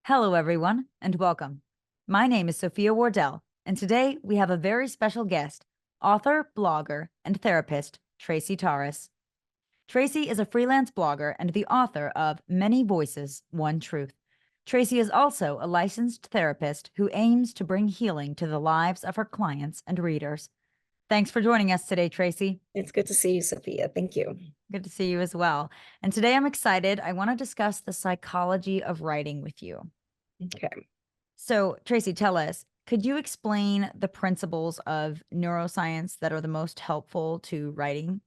Hello, everyone, and welcome. My name is Sophia Wardell, and today we have a very special guest, author, blogger, and therapist, Tracy Taris. Tracy is a freelance blogger and the author of Many Voices, One Truth. Tracy is also a licensed therapist who aims to bring healing to the lives of her clients and readers. Thanks for joining us today, Tracy. It's good to see you, Sophia. Thank you. Good to see you as well. And today I'm excited. I want to discuss the psychology of writing with you. Okay. So, Tracy, tell us, could you explain the principles of neuroscience that are the most helpful to writing?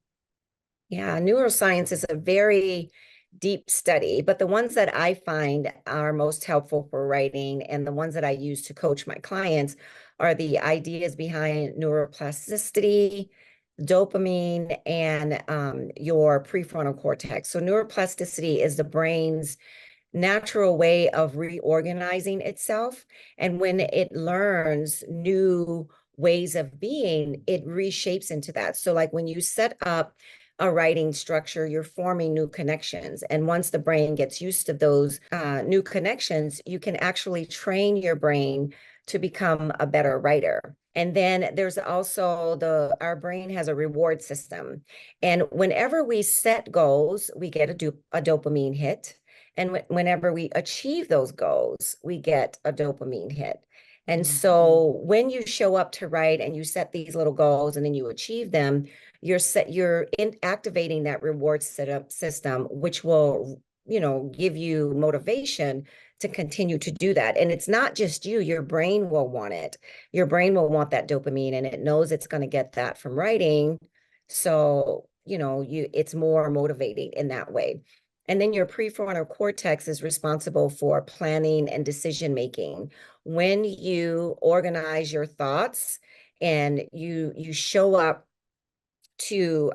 Yeah, neuroscience is a very deep study, but the ones that I find are most helpful for writing and the ones that I use to coach my clients are the ideas behind neuroplasticity, dopamine, and your prefrontal cortex. So neuroplasticity is the brain's natural way of reorganizing itself. And when it learns new ways of being, it reshapes into that. So, like when you set up a writing structure, you're forming new connections. And once the brain gets used to those new connections, you can actually train your brain to become a better writer. And then there's also our brain has a reward system. And whenever we set goals, we get a dopamine hit. And whenever we achieve those goals, we get a dopamine hit. And so when you show up to write and you set these little goals and then you achieve them, you're activating that reward system, which will, give you motivation to continue to do that. And it's not just you, your brain will want it. Your brain will want that dopamine and it knows it's going to get that from writing. So, it's more motivating in that way. And then your prefrontal cortex is responsible for planning and decision making. When you organize your thoughts and you show up to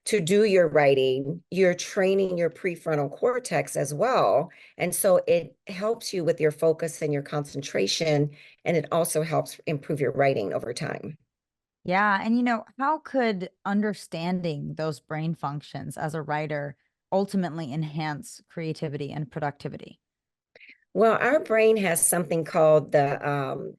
do your writing, you're training your prefrontal cortex as well. And so it helps you with your focus and your concentration, and it also helps improve your writing over time. Yeah. And, how could understanding those brain functions as a writer ultimately enhance creativity and productivity? Well, our brain has something called the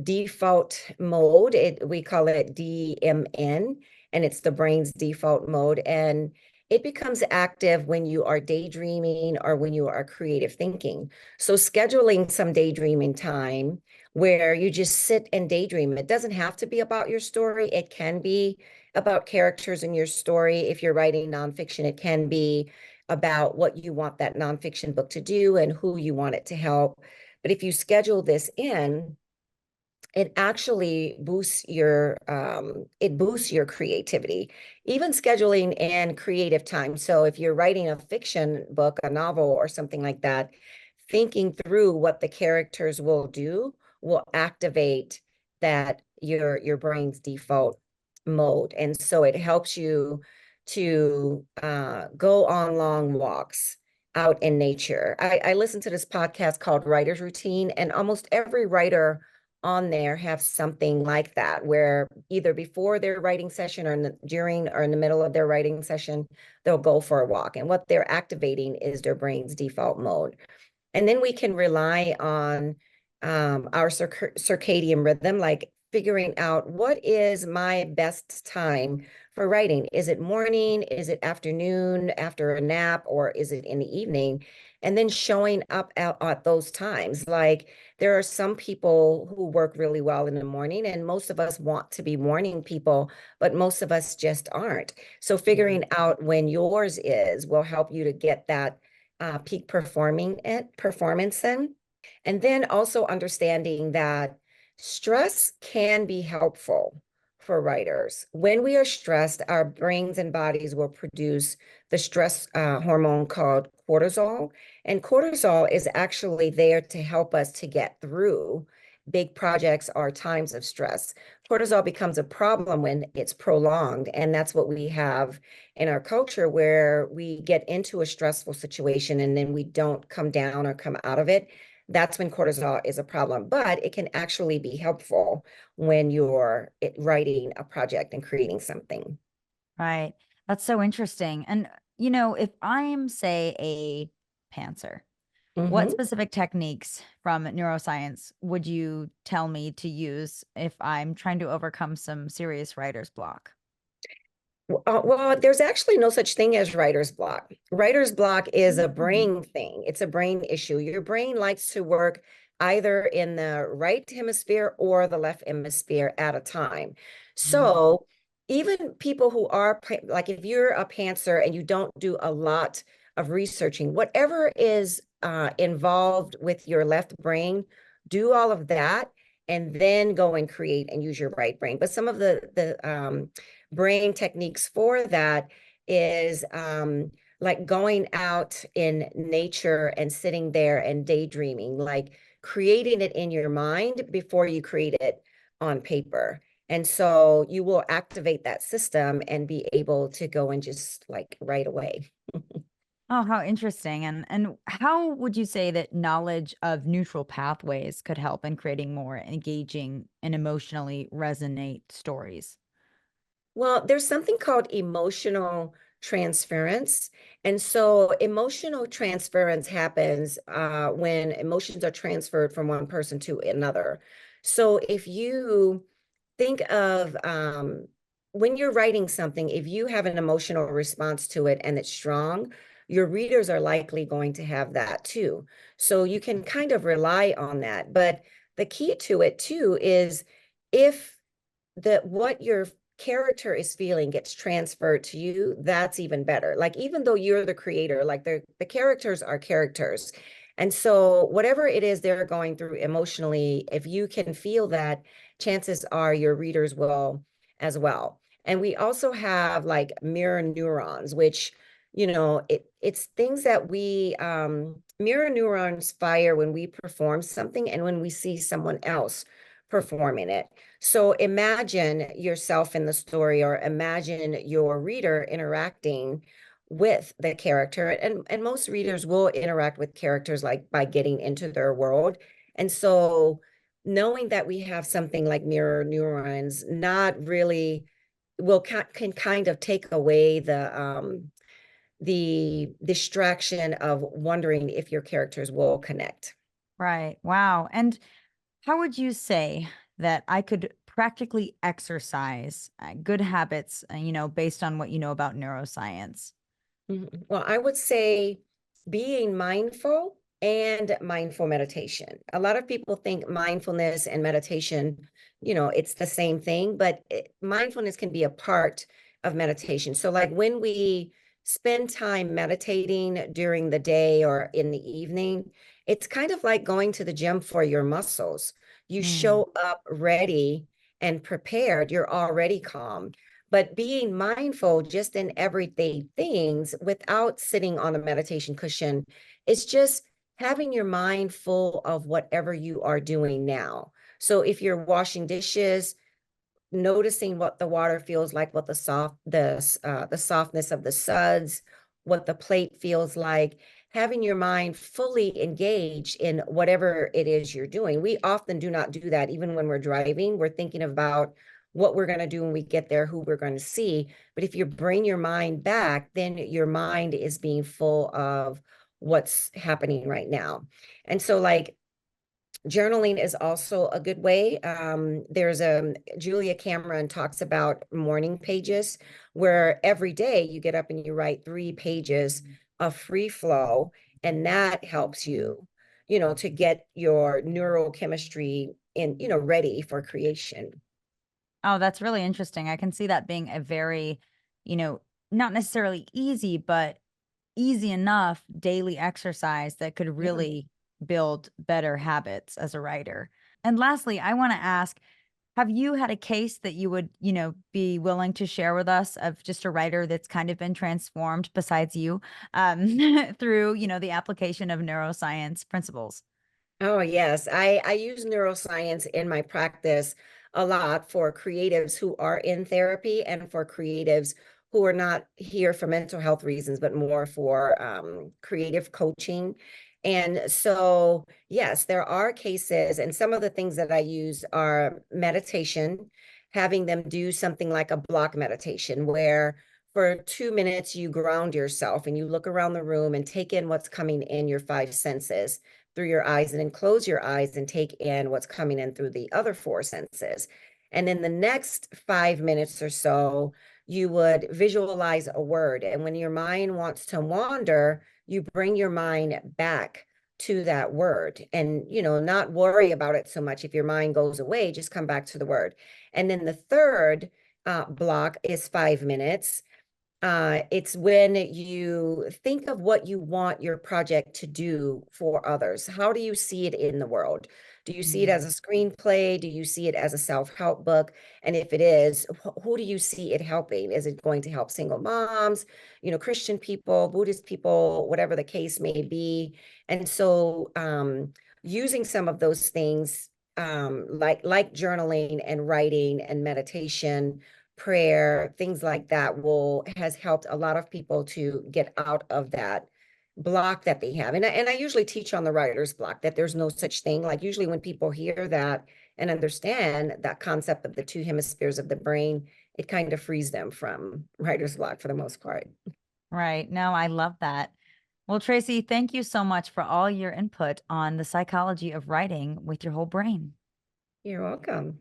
default mode. We call it DMN, and it's the brain's default mode. And it becomes active when you are daydreaming or when you are creative thinking. So scheduling some daydreaming time where you just sit and daydream. It doesn't have to be about your story. It can be about characters in your story. If you're writing nonfiction, it can be about what you want that nonfiction book to do and who you want it to help. But if you schedule this in, it actually boosts your creativity, even scheduling and creative time. So if you're writing a fiction book, a novel or something like that, thinking through what the characters will do will activate that your brain's default mode. And so it helps you to go on long walks out in nature. I listened to this podcast called Writer's Routine, and almost every writer on there have something like that, where either before their writing session or during or in the middle of their writing session, they'll go for a walk. And what they're activating is their brain's default mode. And then we can rely on our circadian rhythm, like figuring out what is my best time for writing. Is it morning? Is it afternoon after a nap? Or is it in the evening? And then showing up at those times. Like there are some people who work really well in the morning, and most of us want to be morning people, but most of us just aren't. So figuring out when yours is will help you to get that peak performance in. And then also understanding that stress can be helpful for writers. When we are stressed, our brains and bodies will produce the stress hormone called cortisol. And cortisol is actually there to help us to get through big projects or times of stress. Cortisol becomes a problem when it's prolonged. And that's what we have in our culture, where we get into a stressful situation and then we don't come down or come out of it. That's when cortisol is a problem, but it can actually be helpful when you're writing a project and creating something. Right. That's so interesting. And, if I'm, say, a pantser, What Mhm. specific techniques from neuroscience would you tell me to use if I'm trying to overcome some serious writer's block? Well, there's actually no such thing as writer's block. Writer's block is a Mhm. brain thing. It's a brain issue. Your brain likes to work either in the right hemisphere or the left hemisphere at a time. Mm. So even people who are like if you're a pantser and you don't do a lot of researching, whatever is involved with your left brain, do all of that and then go and create and use your right brain. But some of the brain techniques for that is like going out in nature and sitting there and daydreaming, like creating it in your mind before you create it on paper. And so you will activate that system and be able to go and just like right away. Oh, how interesting. And how would you say that knowledge of neutral pathways could help in creating more engaging and emotionally resonate stories? Well, there's something called emotional transference. And so emotional transference happens when emotions are transferred from one person to another. So if you think of when you're writing something, if you have an emotional response to it and it's strong, your readers are likely going to have that too. So you can kind of rely on that. But the key to it too is if that what your character is feeling gets transferred to you, that's even better. Like even though you're the creator, like the characters are characters. And so whatever it is they're going through emotionally, if you can feel that, chances are your readers will as well. And we also have like mirror neurons, which it's things that we mirror neurons fire when we perform something and when we see someone else performing it. So imagine yourself in the story, or imagine your reader interacting with the character. And most readers will interact with characters like by getting into their world. And so knowing that we have something like mirror neurons, not really can kind of take away the distraction of wondering if your characters will connect. Right. Wow. And how would you say that I could practically exercise good habits, based on what you know about neuroscience? Mhm. Well, I would say being mindful and mindful meditation. A lot of people think mindfulness and meditation, it's the same thing, but mindfulness can be a part of meditation. So, like when we spend time meditating during the day or in the evening, it's kind of like going to the gym for your muscles. You Mm. show up ready and prepared, you're already calm, but being mindful just in everyday things without sitting on a meditation cushion, it's just having your mind full of whatever you are doing now. So if you're washing dishes, noticing what the water feels like, what the softness of the suds, what the plate feels like, having your mind fully engaged in whatever it is you're doing. We often do not do that even when we're driving. We're thinking about what we're going to do when we get there, who we're going to see. But if you bring your mind back, then your mind is being full of what's happening right now. And so like journaling is also a good way. There's Julia Cameron talks about morning pages, where every day you get up and you write 3 pages of free flow, and that helps you, to get your neurochemistry ready for creation. Oh, that's really interesting. I can see that being a very, you know, not necessarily easy, but easy enough daily exercise that could Yeah. really build better habits as a writer. And lastly, I want to ask, have you had a case that you would, be willing to share with us of just a writer that's kind of been transformed besides you through, the application of neuroscience principles? Oh, yes. I use neuroscience in my practice a lot for creatives who are in therapy and for creatives who are not here for mental health reasons, but more for creative coaching. And so, yes, there are cases, and some of the things that I use are meditation, having them do something like a block meditation, where for 2 minutes, you ground yourself and you look around the room and take in what's coming in your five senses through your eyes, and then close your eyes and take in what's coming in through the other four senses. And in the next 5 minutes or so, you would visualize a word. And when your mind wants to wander, you bring your mind back to that word and, not worry about it so much. If your mind goes away, just come back to the word. And then the third block is 5 minutes. It's when you think of what you want your project to do for others. How do you see it in the world? Do you see it as a screenplay? Do you see it as a self-help book? And if it is, who do you see it helping? Is it going to help single moms, Christian people, Buddhist people, whatever the case may be? And so using some of those things, like journaling and writing and meditation, prayer, things like that has helped a lot of people to get out of that block that they have. And I usually teach on the writer's block, that there's no such thing. Like, usually when people hear that and understand that concept of the two hemispheres of the brain, it kind of frees them from writer's block for the most part. Right. No, I love that. Well, Tracy, thank you so much for all your input on the psychology of writing with your whole brain. You're welcome.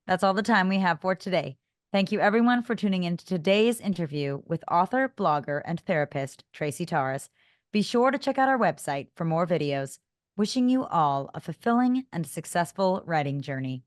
That's all the time we have for today. Thank you, everyone, for tuning in to today's interview with author, blogger, and therapist Tracy Taris. Be sure to check out our website for more videos. Wishing you all a fulfilling and successful writing journey.